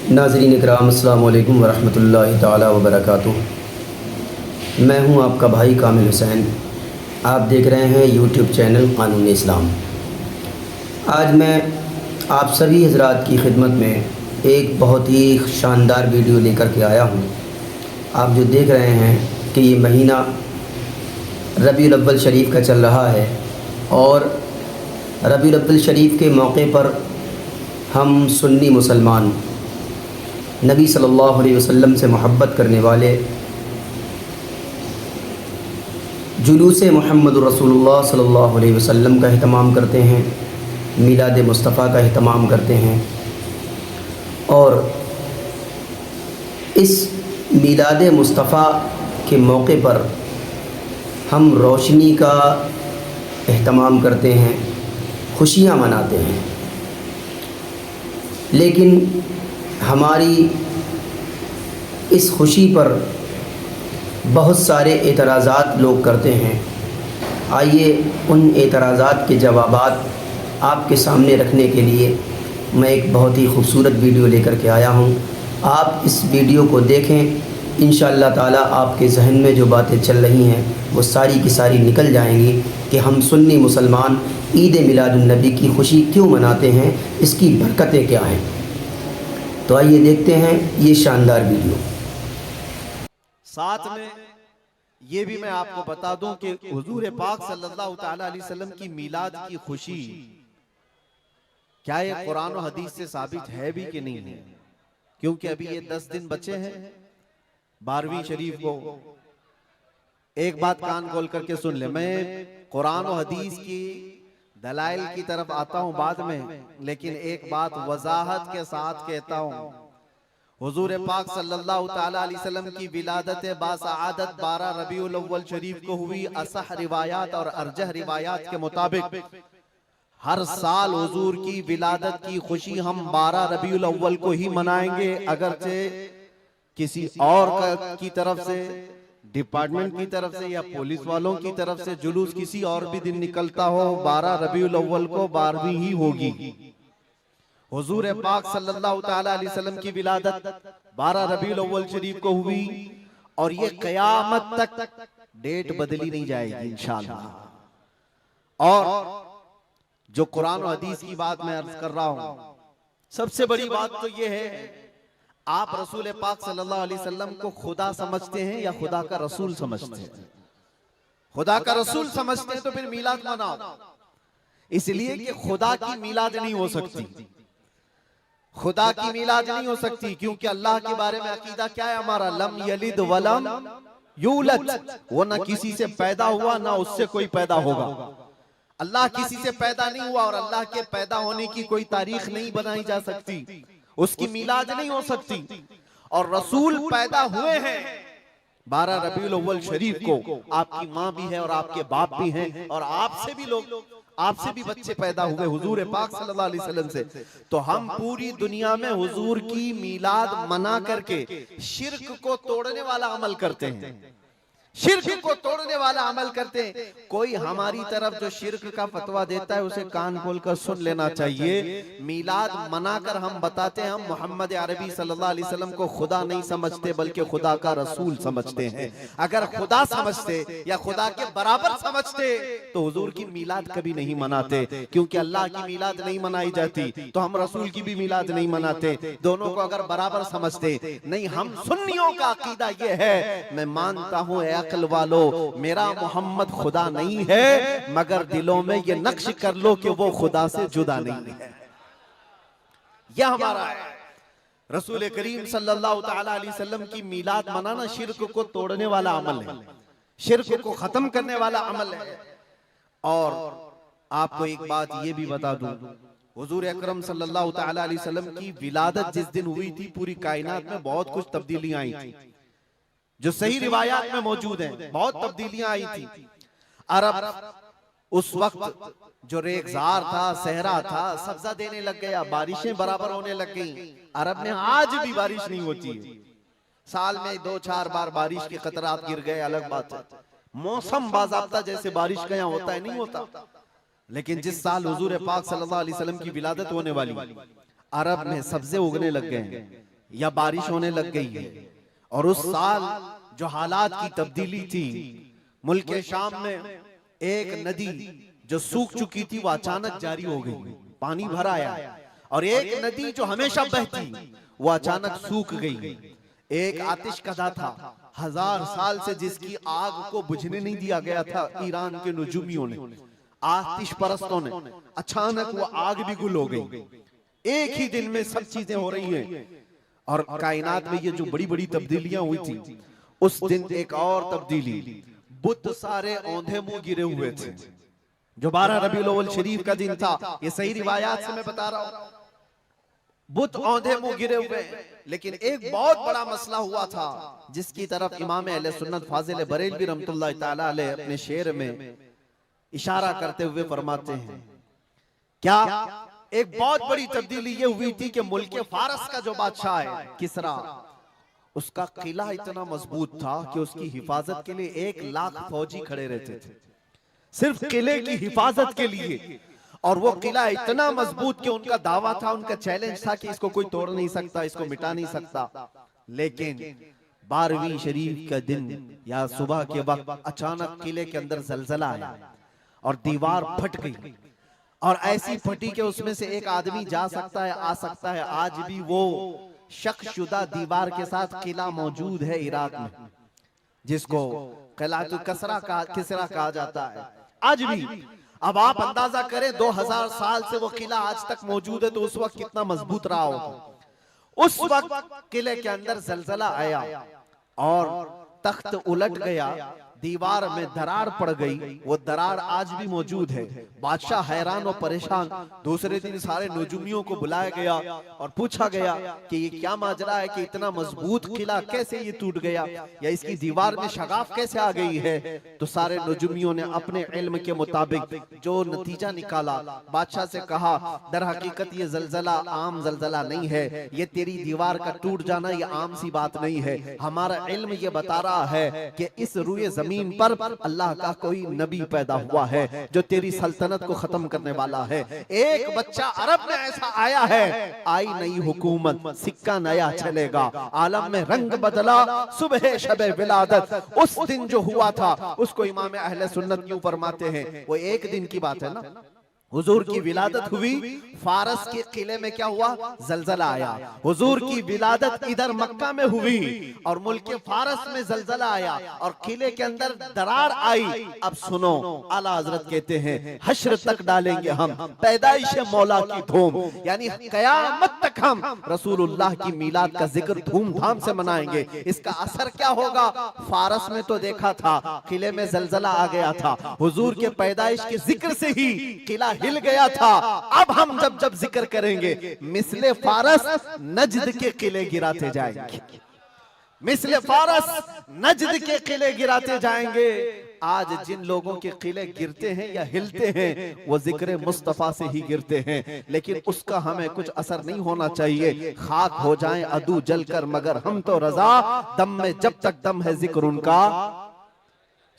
नाज़रीन इकराम अस्सलामु अलैकुम वरहमतुल्लाहि ताला वबरकातुहू। मैं हूं आपका भाई कामिल हुसैन। आप देख रहे हैं यूट्यूब चैनल क़ानून इस्लाम। आज मैं आप सभी हज़रात की खिदमत में एक बहुत ही शानदार वीडियो लेकर के आया हूं। आप जो देख रहे हैं कि ये महीना रबीउल अव्वल शरीफ का चल रहा है और रबीउल अव्वल शरीफ के मौके पर हम सुन्नी मुसलमान नबी सल्लल्लाहु अलैहि वसल्लम से मोहब्बत करने वाले जुलूस मुहम्मदुर रसूलुल्लाह सल्लल्लाहु अलैहि वसल्लम का अहतमाम करते हैं, मिलाद मुस्तफ़ा का अहतमाम करते हैं। और इस मिलाद मुस्तफ़ा के मौके पर हम रोशनी का अहतमाम करते हैं, खुशियाँ मनाते हैं। लेकिन हमारी इस खुशी पर बहुत सारे एतराज़ात लोग करते हैं। आइए उन एतराज़ात के जवाबात आपके सामने रखने के लिए मैं एक बहुत ही खूबसूरत वीडियो लेकर के आया हूँ। आप इस वीडियो को देखें, इंशाअल्लाह ताला आपके जहन में जो बातें चल रही हैं वो सारी की सारी निकल जाएंगी कि हम सुन्नी मुसलमान ईद मिलादुन नबी की खुशी क्यों मनाते हैं, इसकी बरकतें क्या हैं। तो आइए देखते हैं ये शानदार वीडियो। साथ में ये भी मैं आपको बता दूं कि हुजूर पाक सल्लल्लाहु ताला अलैहि वसल्लम की मीलाद की खुशी क्या ये कुरान और हदीस से साबित है भी कि नहीं है, क्योंकि अभी ये 10 दिन बचे हैं 12वीं शरीफ को। एक बात कान खोल करके सुन ले, मैं कुरान और हदीस की दलाइल की तरफ आता हूं बाद में, लेकिन एक बात वजाहत के साथ कहता हूं। हुजूर पाक सल्लल्लाहु ताला अलैहि वसल्लम की विलादत बासआदत 12 रबीउल अव्वल शरीफ को हुई। असह रिवायात और अरजह रिवायात के मुताबिक हर साल हुजूर की विलादत की खुशी हम 12 रबीउल अव्वल को ही मनाएंगे, अगरचे किसी और की तरफ से, डिपार्टमेंट की तरफ से या पुलिस वालों की तरफ से जुलूस किसी और भी दिन निकलता हो, 12 रबीउल अव्वल को 12वीं ही होगी। हुजूर पाक सल्लल्लाहु ताला अलैहि वसल्लम की विलादत 12 रबीउल अव्वल शरीफ को हुई और ये कयामत तक डेट बदली नहीं जाएगी इंशाअल्लाह। और जो कुरान और हदीस की बात मैं अर्ज कर रहा हूं, सबसे बड़ी बात तो ये है, आप रसूल पाक सल्लल्लाहु अलैहि वसल्लम को खुदा समझते हैं या खुदा का रसूल समझते हैं? खुदा का रसूल समझते हैं तो फिर मीलाद मनाओ, इसलिए कि खुदा की मीलाद नहीं हो सकती। खुदा की मीलाद नहीं हो सकती क्योंकि अल्लाह के बारे में अकीदा क्या है हमारा? लम यलिद वलम यूलद, वो ना किसी से पैदा हुआ ना उससे कोई पैदा होगा। अल्लाह किसी से पैदा नहीं हुआ और अल्लाह के पैदा होने की कोई तारीख नहीं बनाई जा सकती, उसकी मीलाद नहीं हो सकती। और रसूल पैदा हुए हैं 12 रबीउल अव्वल शरीफ को। आपकी माँ भी है और आपके बाप भी हैं और आपसे भी लोग, आपसे भी बच्चे पैदा हुए हुजूर पाक सल्लल्लाहु अलैहि वसल्लम से। तो हम पूरी दुनिया में हुजूर की मीलाद मना करके शिर्क को तोड़ने वाला अमल करते हैं, शिर्क को तोड़ने वाला अमल करते हैं। कोई हमारी तरफ जो शिर्क का फतवा देता है उसे कान खोलकर सुन लेना चाहिए। मीलाद मनाकर हम बताते हैं हम मोहम्मद अरबी सल्लल्लाहु अलैहि वसल्लम को खुदा नहीं समझते बल्कि खुदा का रसूल समझते हैं। अगर खुदा समझते या खुदा के बराबर समझते तो हुजूर की मीलाद कभी नहीं मनाते, क्योंकि अल्लाह की मीलाद नहीं मनाई जाती तो हम रसूल की भी मीलाद नहीं मनाते। दोनों को अगर बराबर समझते नहीं, हम सुन्नियों का अकीदा ये है, मैं मानता हूं अक्ल वालो मेरा मोहम्मद खुदा नहीं है, मगर दिलों में ये नक्श कर लो कि वो खुदा से जुदा नहीं है। यह हमारा है। रसूल करीम सल्लल्लाहु ताला अलैहि वसल्लम की मीलाद मनाना शिर्क को तोड़ने वाला अमल है, शिर्क को खत्म करने वाला अमल है। और आपको एक बात ये भी बता दूं, हुजूर अकरम सल्लल्लाहु ताला अलैहि वसल्लम की विलादत जिस दिन हुई थी पूरी कायनात में बहुत कुछ तब्दीलियां आई थी, जो सही रिवायात में मौजूद हैं। बहुत तब्दीलियां आई थी। अरब उस वक्त जो रेगजार था, सहरा था, सब्जा देने लग गया, बारिशें बराबर होने लग गई। अरब में आज भी बारिश नहीं होती है, साल में 2-4 बार बारिश के कतरात गिर गए, अलग बात है। मौसम बाज़ाब्ता जैसे बारिश का यहाँ होता है नहीं होता। लेकिन जिस साल हुजूर पाक सल्लल्लाहु अलैहि वसल्लम की विलादत होने वाली, अरब में सब्जे उगने लग गए हैं, या बारिश होने लग गई है। और उस साल जो हालात की तब्दीली थी, मुल्क शाम में एक नदी जो सूख चुकी थी वो अचानक जारी हो गई, पानी भर आया। और एक नदी जो हमेशा बहती वो अचानक सूख गई। एक आतिश कदा था 1000 साल से, जिसकी आग को बुझने नहीं दिया गया था ईरान के नुजूमियों ने, आतिश परस्तों ने, अचानक वो आग भी गुल हो गई। एक ही दिन में सब चीजें हो रही हैं। और कायनात में ये जो बड़ी बड़ी तब्दीलियां हुई थी, उस दिन एक और तब्दीली, बुत सारे औंधे मुंह गिरे हुए थे। जो 12 रबीउल अव्वल शरीफ का दिन था, ये सही रिवायात से मैं बता रहा हूं, बुत औंधे मुंह गिरे हुए। लेकिन एक बहुत बड़ा मसला हुआ था, जिसकी तरफ इमाम अहले सुन्नत फाजिल बरेलवी रहमतुल्लाह ताला अलैह अपने शेर में इशारा करते हुए फरमाते हैं, क्या एक बहुत बड़ी तब्दीली ये हुई थी कि मुल्क फारस का जो बादशाह है किसरा, उसका किला इतना मजबूत था कि उसकी हिफाजत के लिए 1 लाख फौजी खड़े रहते थे, सिर्फ किले की हिफाजत के लिए। और वो किला इतना मजबूत कि उनका दावा था, उनका चैलेंज था कि इसको कोई तोड़ नहीं सकता, इसको मिटा नहीं सकता। लेकिन 12वीं शरीफ का दिन या सुबह के वक्त अचानक किले के अंदर जलजला आया और दीवार फट गई। और ऐसी फटी कि उसमें से एक आदमी जा सकता है, आ सकता है। आज भी वो शक्शुदा दीवार के साथ किला मौजूद है इराक में, जिसको किलातुल किसरा कहा जाता है आज भी। अब आप अंदाजा करें 2000 साल से वो किला आज तक मौजूद है, तो उस वक्त कितना मजबूत रहा होगा। उस वक्त किले के अंदर जलजला आया और तख्त उलट गया, दीवार में दरार पड़ गई। वो दरार आज भी मौजूद है। बादशाह हैरान और परेशान। दूसरे दिन सारे नजूमियों को बुलाया गया और पूछा गया कि ये क्या माजरा है कि इतना मजबूत किला कैसे ये टूट गया, या इसकी दीवार में शगाफ कैसे आ गई है। तो सारे नजूमियों ने अपने इल्म के मुताबिक जो नतीजा निकाला, बादशाह से कहा, दर हकीकत ये जलजला आम जलजला नहीं है, ये तेरी दीवार का टूट जाना ये आम सी बात नहीं है। हमारा इल्म ये बता रहा है कि इस रुए जमीन पर अल्लाह का कोई नबी पैदा हुआ है जो तेरी सल्तनत को खत्म करने वाला है। एक बच्चा अरब में ऐसा आया है, आई नई हुकूमत, सिक्का नया चलेगा, आलम में रंग बदला, सुबह शबे विलादत। उस दिन जो हुआ था उसको इमाम अहले सुन्नत क्यों फरमाते हैं, वो एक दिन की बात है ना। हुजूर की विलादत हुई, फारस के किले में क्या हुआ, जलजला आया। हुजूर की विलादत इधर मक्का में हुई और मुल्क फारस में जलजला आया और किले के अंदर दरार आई। अब सुनो, आला हजरत कहते हैं, हश्र तक डालेंगे हम पैदाइश मौला की धूम, यानी कयामत तक हम रसूलुल्लाह की मिलाद का जिक्र धूमधाम से मनाएंगे। इसका असर क्या होगा, फारस में तो देखा था किले में जलजला आ गया था, हुजूर के पैदाइश के जिक्र से ही किला हिल गया था। अब हम जब जब जिक्र करेंगे, मिसले फारस नजद के किले गिराते जाएंगे, मिसले फारस नजद के किले गिराते जाएंगे। आज जिन लोगों के किले गिरते हैं या हिलते हैं, वो जिक्र मुस्तफा से ही गिरते हैं, लेकिन उसका हमें कुछ असर नहीं होना चाहिए। खाक हो जाएं अदू जलकर, मगर हम तो रजा, दम में जब तक दम है जिक्र उनका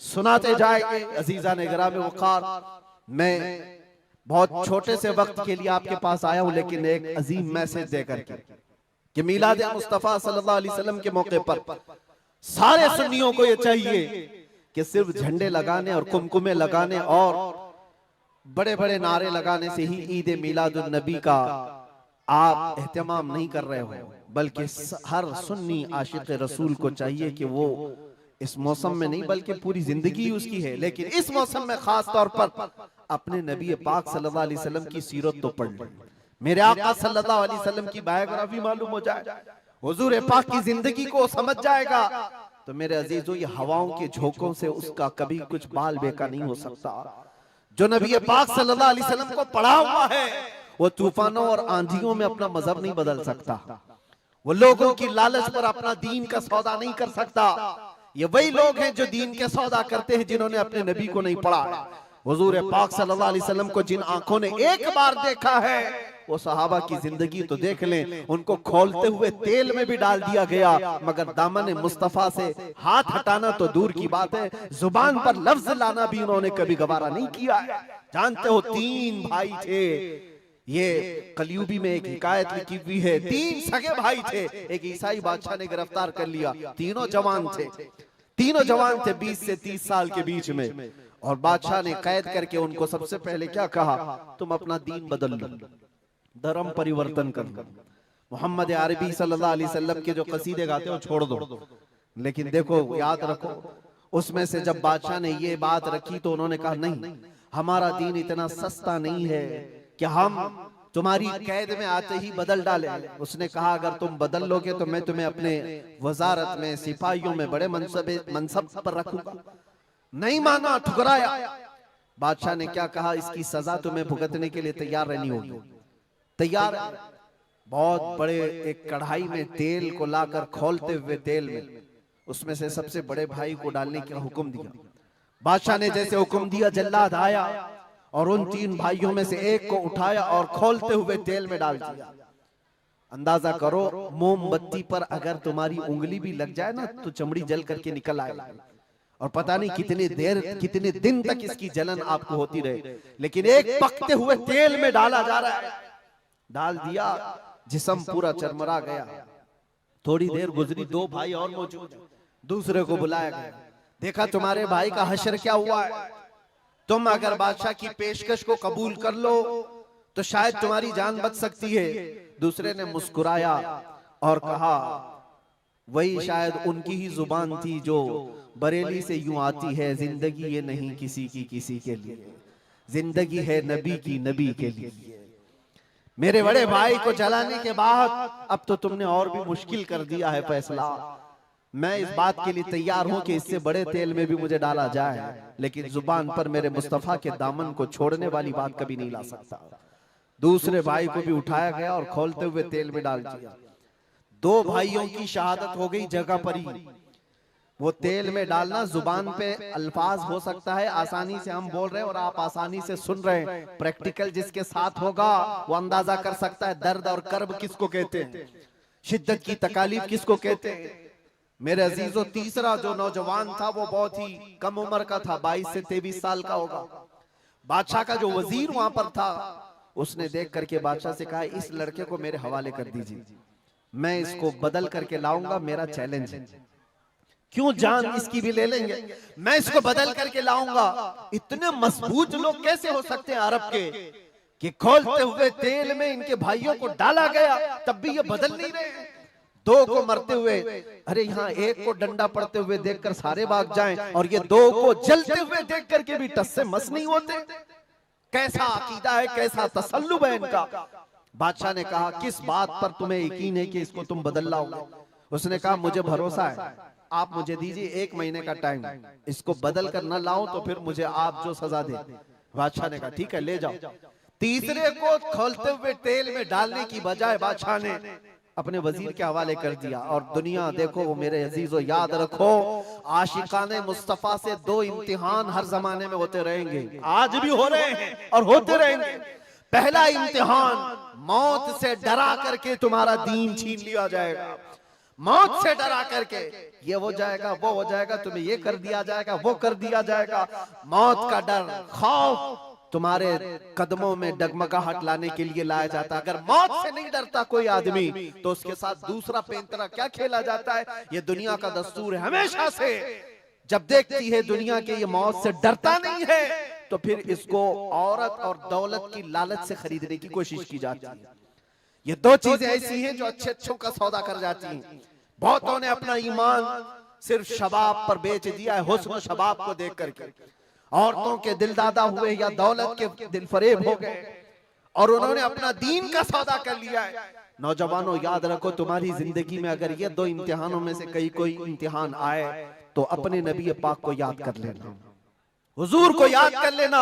सुनाते जाएंगे। अजीजा ने गिराम वक़ार, मैं बहुत छोटे से वक्त के लिए आपके पास आया हूं, लेकिन एक अजीम मैसेज देकर के कि मिलाद मुस्तफा सल्लल्लाहु अलैहि वसल्लम के मौके पर सारे सुन्नियों को यह चाहिए कि सिर्फ झंडे लगाने और कुमकुमे लगाने और बड़े बड़े नारे लगाने से ही ईद मिलादुन नबी का आप एहतमाम नहीं कर रहे हो, बल्कि हर सुन्नी आशिक रसूल को चाहिए कि वो इस मौसम में नहीं बल्कि पूरी जिंदगी उसकी है, लेकिन इस मौसम में खास तौर पर अपने नबी पाक सल्लल्लाहु अलैहि वसल्लम की सीरत तो पढ़ ले, मेरे आका सल्लल्लाहु अलैहि वसल्लम की बायोग्राफी मालूम हो जाए, हुजूर पाक की जिंदगी को समझ जाएगा। तो मेरे अजीजों, ये हवाओं के झोंकों से उसका कभी कुछ बाल बेका नहीं हो सकता। जो नबी पाक सल्लल्लाहु अलैहि वसल्लम को पढ़ा हुआ है, वो तूफानों और आंधियों में अपना मजहब नहीं बदल सकता, वो लोगों की लालच पर अपना दीन का सौदा नहीं कर सकता। ये वही लोग हैं जो दीन के सौदा करते हैं जिन्होंने अपने नबी को नहीं पढ़ा। हुजूर पाक सल्लल्लाहु अलैहि वसल्लम को जिन आंखों ने एक बार देखा है, वो सहाबा की जिंदगी तो देख लें, उनको खोलते हुए तेल में भी डाल दिया गया, मगर दामन मुस्तफा से हाथ हटाना तो दूर की बात है, जुबान पर लफ्ज लाना भी उन्होंने कभी गवारा नहीं किया है। जानते हो, 3 भाई थे, ये कलयुगी में एक हिकायत लिखी हुई है, 3 सगे भाई थे, एक ईसाई बादशाह ने गिरफ्तार कर लिया। तीनों जवान थे 20 से 30 साल के बीच में। और बादशाह ने कैद करके उनको सबसे पहले क्या कहा, तुम अपना दीन बदल लो, धर्म परिवर्तन कर लो, मोहम्मद अरबी सल्लल्लाहु अलैहि वसल्लम के जो कसीदे गाते हो छोड़ दो। लेकिन देखो, याद रखो, उसमें से जब बादशाह ने ये बात रखी तो उन्होंने कहा, नहीं, हमारा दीन इतना सस्ता नहीं है कि हम तुम्हारी कैद में आते ही बदल डाले। उसने कहा, अगर तुम बदल लोगे तो मैं तुम्हें अपने वजारत में, सिपाहियों में बड़े मनसब पर रखूंगा। नहीं माना, ठुकराया। बादशाह ने क्या कहा, इसकी सजा तुम्हें भुगतने के लिए तैयार रहनी होगी। तैयार। बहुत बड़े एक कढ़ाई में तेल को लाकर खोलते हुए तेल में उसमें से सबसे बड़े भाई को डालने का हुक्म दिया। बादशाह ने जैसे हुक्म दिया, जल्लाद आया और उन 3 भाइयों में से एक को उठाया और खोलते हुए तेल में डाल दिया। अंदाजा करो, मोमबत्ती पर अगर तुम्हारी उंगली भी लग जाए ना तो चमड़ी जल करके निकल आए। और पता नहीं कितने दिन तक इसकी जलन आपको होती रहे। लेकिन एक पकते हुए तेल में डाला जा रहा है। डाल दिया, जिस्म पूरा चरमरा गया। थोड़ी देर गुजरी, 2 भाई और मौजूद, दूसरे को बुलाया गया। देखा तुम्हारे भाई का हश्र क्या हुआ है, तुम अगर बादशाह की पेशकश को कबूल कर लो तो शायद तुम्हारी जान बच सकती है। दूसरे ने मुस्कुराया और कहा, वही शायद उनकी ही जुबान थी जो बरेली से यूं आती है, जिंदगी ये नहीं किसी की किसी के लिए, जिंदगी है नबी की नबी के लिए। मेरे बड़े भाई को जलाने के बाद अब तो तुमने और भी मुश्किल कर दिया है फैसला। मैं इस बात के लिए तैयार हूं कि इससे बड़े तेल में भी मुझे डाला जाए, लेकिन जुबान पर मेरे मुस्तफा के दामन को छोड़ने वाली बात कभी नहीं ला सकता। दूसरे भाई को भी उठाया गया और खोलते हुए तेल में डाल दिया। 2 भाइयों की शहादत हो गई जगह पर ही। वो तेल में डालना, जुबान पे अल्फाज हो सकता है, आसानी से हम बोल रहे हैं और आप आसानी से सुन रहे हैं। प्रैक्टिकल जिसके साथ होगा वो अंदाजा कर सकता है दर्द और कर्ब किसको कहते हैं, शिद्दत की तकालीफ किसको कहते हैं। मेरे अजीजों, तीसरा जो नौजवान था वो बहुत ही कम उम्र का था, 22 से 23 साल का होगा। बादशाह का जो वजीर वहां पर था, उसने देख करके बादशाह से कहा, इस लड़के को मेरे हवाले कर दीजिए, मैं इसको बदल करके लाऊंगा, मेरा चैलेंज है। क्यों, जान इसकी भी ले लेंगे, मैं इसको बदल करके लाऊंगा। इतने मजबूत लोग कैसे हो सकते हैं अरब के कि खोलते हुए तेल में इनके भाइयों को डाला गया, तब भी ये बदल नहीं रहे। 2 को मरते हुए, अरे यहाँ एक को डंडा पड़ते हुए देखकर सारे भाग जाएं, और ये 2 को जलते हुए देख करके भी टस से मस नहीं होते। कैसा अकीदा है, कैसा तसल्लुब है इनका। बादशाह ने कहा, किस बात पर तुम्हें यकीन है कि इसको तुम बदल लाओगे। उसने कहा, मुझे भरोसा है, आप मुझे दीजिए 1 महीने का टाइम, इसको बदल कर न लाओ तो फिर मुझे आप जो सजा दे। बादशाह ने कहा, ठीक है, ले जाओ। तीसरे को खोलते हुए तेल में डालने की बजाय बादशाह ने अपने वजीर के हवाले कर दिया। और दुनिया देखो, वो मेरे अजीजों याद रखो, आशिकाने मुस्तफा से 2 इम्तिहान हर जमाने में होते रहेंगे, आज भी हो रहे हैं और होते रहेंगे। पहला इम्तिहान, मौत से डरा करके तुम्हारा दीन छीन लिया जाएगा। मौत से डरा करके ये हो जाएगा, वो हो जाएगा, तुम्हें ये कर दिया जाएगा, वो कर दिया जाएगा। मौत का डर, खौफ तुम्हारे कदमों में डगमगाहट लाने के लिए लाया जाता है। अगर मौत से नहीं डरता कोई आदमी तो उसके साथ दूसरा पेंतरा क्या खेला जाता है। ये दुनिया का दस्तूर है, हमेशा से जब देखती है दुनिया के ये मौत से डरता नहीं है तो फिर इसको औरत और दौलत की लालच से खरीदने की कोशिश की जाती है। ये 2 चीजें ऐसी हैं जो अच्छे का सौदा कर जाती हैं। बहुतों ने अपना ईमान सिर्फ शबाब पर बेच दिया है, हुस्न शबाब को देख करके। औरतों के दिल दादा हुए या दौलत के दिल फरेब हो गए और उन्होंने अपना दीन का सौदा कर लिया है। नौजवानों, याद रखो, तुम्हारी जिंदगी में अगर ये 2 इम्तिहानों में से कोई इम्तिहान आए तो अपने नबी पाक को याद कर लेना, हुजूर को याद कर लेना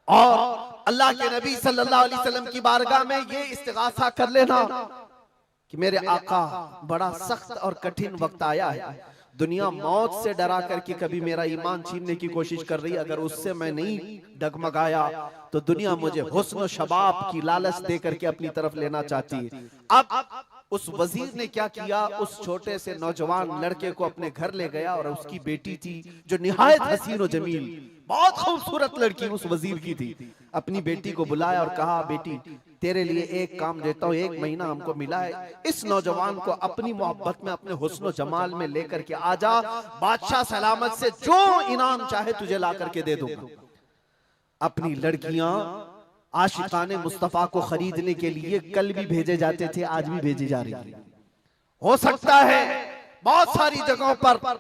और अल्लाह के नबी सल्लल्लाहु अलैहि वसल्लम की बारगाह में ये इस्तिगासा कर लेना कि मेरे आका, बड़ा सख्त और कठिन वक्त आया है। दुनिया मौत से डरा करके कभी मेरा ईमान छीनने की कोशिश कर रही है, अगर उससे मैं नहीं डगमगाया तो दुनिया मुझे हुस्न शबाब की लालच दे करके अपनी तरफ लेना चाहती है। अब उस वजीर ने क्या किया, उस छोटे से नौजवान लड़के को अपने घर ले गया और उसकी बेटी थी जो निहायत हसीन और जमील, बहुत खूबसूरत लड़की उस वजीर की थी। अपनी बेटी को बुलाया और कहा, बेटी तेरे लिए एक काम देता हूँ, 1 महीना हमको मिला है, इस नौजवान को अपनी मोहब्बत में, अपने हुस्न जमाल में लेकर के आजा, बादशाह सलामत से जो इनाम चाहे तुझे ला करके दे दूंगा। अपनी लड़कियां आशिकाने मुस्तफा को खरीदने के लिए कल भी भेजे जाते थे, आज भी भेजी जा रही है। हो सकता है बहुत सारी जगहों पर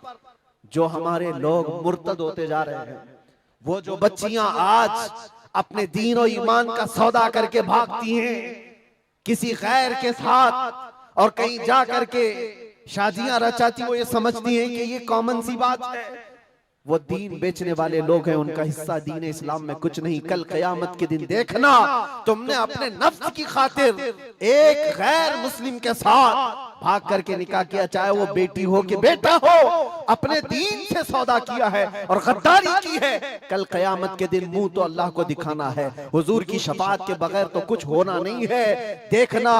जो हमारे लोग मुर्तद होते जा रहे हैं, वो जो बच्चियां आज अपने दीन और ईमान का सौदा करके भागती हैं किसी गैर के साथ और कहीं जा करके शादियां रचाती, वो ये समझती हैं कि ये कॉमन सी बात है। वो दीन बेचने वाले लोग हैं, उनका हिस्सा दीन इस्लाम में कुछ नहीं। कल कयामत के दिन देखना, तुमने अपने नफ्स की खातिर एक गैर मुस्लिम के साथ भाग करके निकाह किया, चाहे वो बेटी हो कि बेटा हो, अपने दीन से सौदा किया है और गद्दारी की है। कल कयामत के दिन मुंह तो अल्लाह को दिखाना है, हुजूर की शफाअत के बगैर तो कुछ होना नहीं है। देखना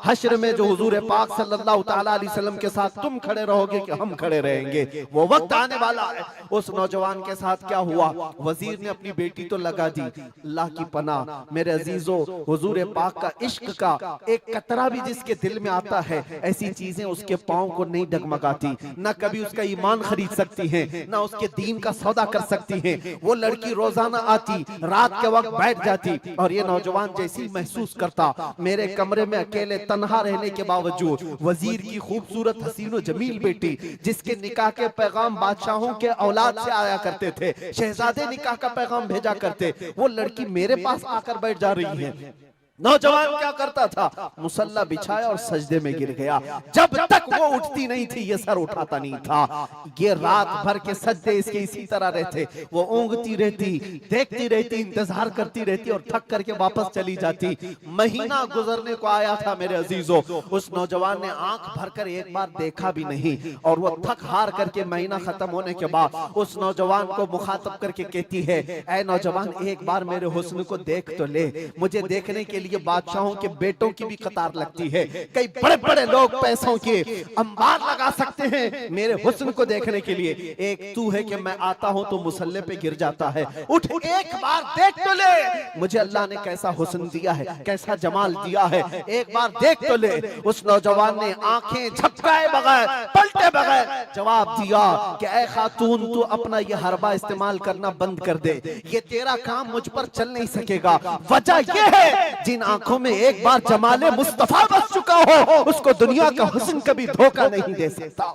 हश्र में जो हुजूर पाक सल्लल्लाहु तआला अलैहि वसल्लम के साथ तुम खड़े रहोगे कि हम खड़े रहेंगे, वो वक्त आने वाला है। उस नौजवान के साथ क्या हुआ, वजीर ने अपनी बेटी तो लगा दी। अल्लाह की पनाह मेरे अजीजों, हुजूर पाक का इश्क का एक कतरा भी जिसके दिल में आता है, ऐसी चीजें उसके पांव को नहीं डगमगाती, न कभी उसका ईमान खरीद सकती हैं, न उसके दीन का सौदा कर सकती हैं। वो लड़की रोजाना आती, रात के वक्त बैठ जाती और ये नौजवान जैसी महसूस करता, मेरे कमरे में अकेले तन्हा रहने के बावजूद वजीर की खूबसूरत हसीन जमील बेटी, जिसके निकाह के पैगाम बादशाहों के औलाद से आया करते थे, शहजादे निकाह का पैगाम भेजा करते, वो लड़की मेरे पास आकर बैठ जा रही है। नौजवान क्या करता था, मुसल्ला बिछाया और सजदे में गिर गया। जब तक वो उठती नहीं थी ये सर उठाता नहीं था। ये रात भर के सजदे इसके इसी तरह रहते, वो ऊँगती रहती, देखती रहती, इंतजार करती रहती और थक करके वापस चली जाती। महीना गुजरने को आया था मेरे अजीजों, उस नौजवान ने आंख भरकर एक बार देखा भी नहीं और वो थक हार करके महीना खत्म होने के बाद उस नौजवान को मुखातब करके कहती है, ऐ नौजवान एक बार मेरे हुस्न को देख तो ले। मुझे देखने के लिए बादशाहों के बेटों की भी कतार लगती है, कई बड़े बड़े लोग पैसों के अंबार लगा सकते हैं मेरे हुस्न को देखने के लिए, एक तू है कि मैं आता हूं तो मुसल्ले पे गिर जाता है। उठ एक बार देख तो ले, मुझे अल्लाह ने कैसा हुस्न दिया है, कैसा जमाल दिया है, एक बार देख तो ले। उस नौजवान ने आंखें झपकाए बगैर, पलटे बगैर जवाब दिया कि ऐ खातून तू अपना ये हरबा इस्तेमाल करना बंद कर दे, ये तेरा काम मुझ पर चल नहीं सकेगा। वजह ये है, जिन आंखों में एक बार जमाले मुस्तफा बस चुका हो, उसको दुनिया का हुस्न कभी धोखा नहीं दे सकता,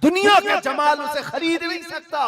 दुनिया का जमाल उसे खरीद नहीं सकता।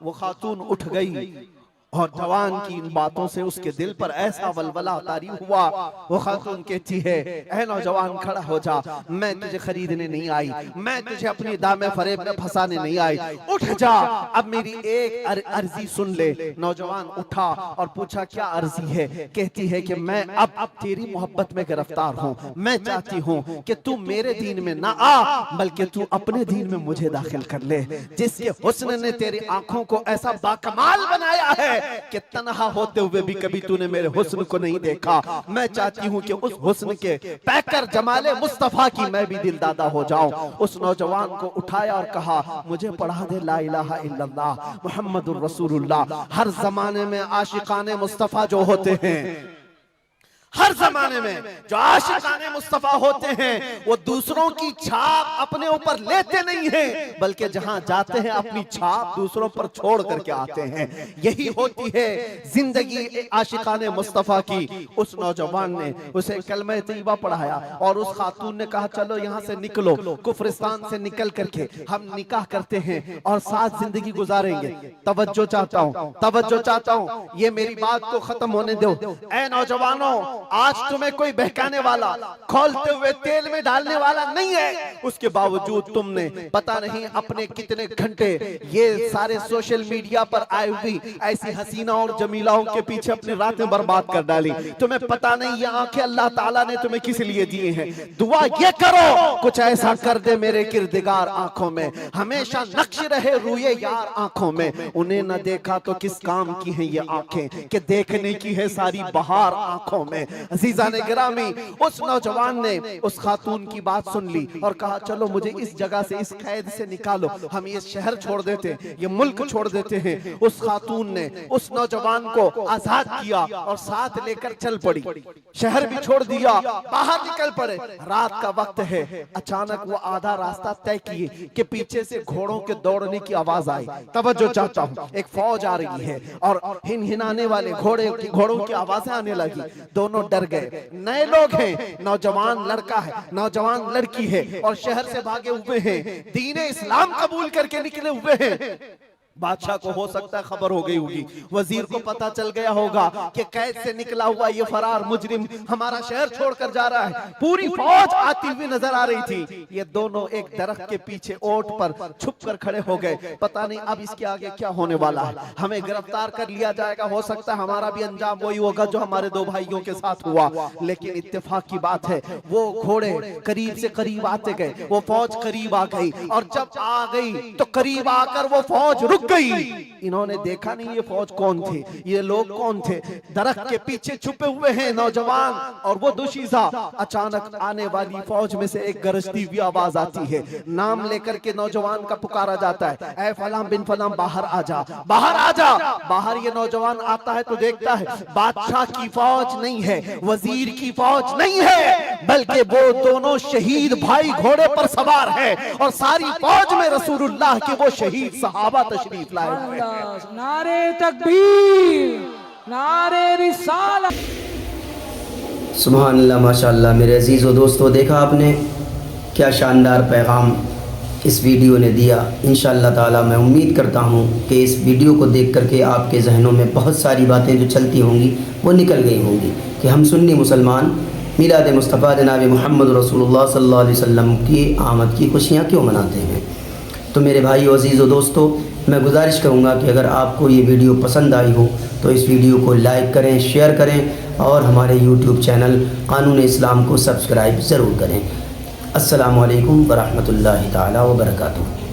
वो खातून उठ गई और जवान की इन बातों से उसके दिल पर ऐसा वलवला तारी हुआ। वो खातून कहती है, ऐ नौजवान खड़ा हो जा, मैं तुझे खरीदने नहीं आई, मैं तुझे अपनी दामे फरेब में फंसाने नहीं आई, उठ जा, अब मेरी एक अर्जी सुन ले। नौजवान उठा और पूछा क्या अर्जी है। कहती है कि मैं अब तेरी मोहब्बत में गिरफ्तार हूँ, मैं चाहती हूँ कि तू मेरे दीन में ना आ बल्कि तू अपने दीन में मुझे दाखिल कर ले। जिसके हुस्न ने तेरी आंखों को ऐसा बाकमाल बनाया है कि तन्हा होते हुए भी कभी तूने मेरे हुस्न को नहीं देखा, मैं चाहती हूँ कि उस हुस्न के पैकर जमाले मुस्तफा की मैं भी दिलदादा हो जाऊं। उस नौजवान को उठाया और कहा, मुझे पढ़ा दे ला इलाहा इल्लल्लाह मुहम्मदुर रसूलुल्लाह। हर जमाने में आशिकाने मुस्तफा जो होते हैं, हर जमाने में जो आशिकाने मुस्तफा होते हैं, वो दूसरों की छाप अपने ऊपर लेते नहीं हैं, बल्कि जहां जाते हैं अपनी छाप दूसरों पर छोड़ करके आते हैं। यही होती है जिंदगी आशिकाने मुस्तफा की। उस नौजवान ने उसे कलमे तैयबा पढ़ाया और उस खातून ने कहा, चलो यहाँ से निकलो, कुफरिस्तान से निकल करके हम निकाह करते हैं और साथ जिंदगी गुजारेंगे। तवज्जो चाहता हूँ, तवज्जो चाहता हूँ, ये मेरी बात को खत्म होने दो। ऐ नौजवानों, आज तुम्हें कोई बहकाने वाला, खोलते हुए तेल में डालने वाला नहीं है, उसके बावजूद तुमने पता नहीं अपने कितने घंटे ये सारे सोशल मीडिया पर आई हुई ऐसी हसीना और जमीलाओं के पीछे अपनी रातें बर्बाद कर डाली। तुम्हें पता नहीं ये आंखें अल्लाह ताला ने तुम्हें किस लिए दिए हैं। दुआ ये करो कुछ ऐसा कर दे मेरे किरदिगार आंखों में, हमेशा नक्श रहे रूए यार आंखों में। उन्हें न देखा तो किस काम की है ये आंखें कि देखने की है सारी बहार आंखों में। अजीजा ने गिरामी, उस नौजवान ने उस खातून की बात सुन ली और कहा चलो मुझे इस जगह से, इस कैद से निकालो, हम ये शहर छोड़ देते हैं, ये मुल्क छोड़ देते हैं। उस खातून ने उस नौजवान को आजाद किया और साथ लेकर चल पड़ी, शहर भी छोड़ दिया, बाहर निकल पड़े। रात का वक्त है, अचानक वो आधा रास्ता तय किए कि पीछे से घोड़ों के दौड़ने की आवाज आई। तवज्जो चाहता हूँ, एक फौज आ रही है और हिनहिनाने वाले घोड़ों की आवाजें आने लगी। दोनों डर गए, नए लोग हैं, नौजवान लड़का है, नौजवान लड़की है और शहर से भागे हुए हैं, दीन इस्लाम कबूल करके निकले हुए हैं। बादशाह को हो सकता है खबर हो गई होगी, वजीर को पता चल गया होगा कि कैद से निकला हुआ ये फरार मुजरिम हमारा शहर छोड़कर जा रहा है। पूरी फौज आती हुई नजर आ रही थी। ये दोनों एक दरख्त के पीछे ओट पर छुप कर खड़े हो गए। पता नहीं अब इसके आगे क्या होने वाला है, हमें गिरफ्तार कर लिया जाएगा, हो सकता है हमारा भी अंजाम वही होगा जो हमारे दो भाइयों के साथ हुआ। लेकिन इत्तेफाक की बात है, वो घोड़े करीब से करीब आते गए, वो फौज करीब आ गई और जब आ गई तो करीब आकर वो फौज रुक गई। इन्होंने देखा नहीं ये फौज कौन थे, ये लोग कौन थे। दरख्त के पीछे छुपे हुए हैं नौजवान और वो दुशीसा। अचानक आने वाली फौज में से एक गरजती हुई आवाज आती है, नाम लेकर के नौजवान का पुकारा जाता है, ऐ फलां बिन फलां बाहर आ जा, बाहर आ जा। बाहर ये नौजवान आता है तो देखता है बादशाह की फौज नहीं है, वजीर की फौज नहीं है, बल्कि वो दोनों शहीद भाई घोड़े पर सवार है और सारी फौज में रसूलुल्लाह के वो शहीद सहाबा तशरीफ लाए हुए हैं। नारे तकबीर, नारे रिसालत। सुभान अल्लाह, माशाअल्लाह। मेरे अजीज़ व दोस्तों, देखा आपने क्या शानदार पैगाम इस वीडियो ने दिया। इंशाअल्लाह ताला मैं उम्मीद करता हूँ कि इस वीडियो को देख करके आपके जहनों में बहुत सारी बातें जो चलती होंगी वो निकल गई होंगी कि हम सुन्नी मुसलमान मिलाद मुस्तफ़ा जनाब मोहम्मद रसूलुल्लाह सल्लल्लाहु अलैहि वसल्लम की आमद की खुशियाँ क्यों मनाते हैं। तो मेरे भाई अजीज़ व दोस्तों, मैं गुजारिश करूँगा कि अगर आपको ये वीडियो पसंद आई हो तो इस वीडियो को लाइक करें, शेयर करें और हमारे यूट्यूब चैनल कानून इस्लाम को सब्सक्राइब ज़रूर करें। अस्सलामु अलैकुम वरहमतुल्लाहि ताला व बरकातुहू।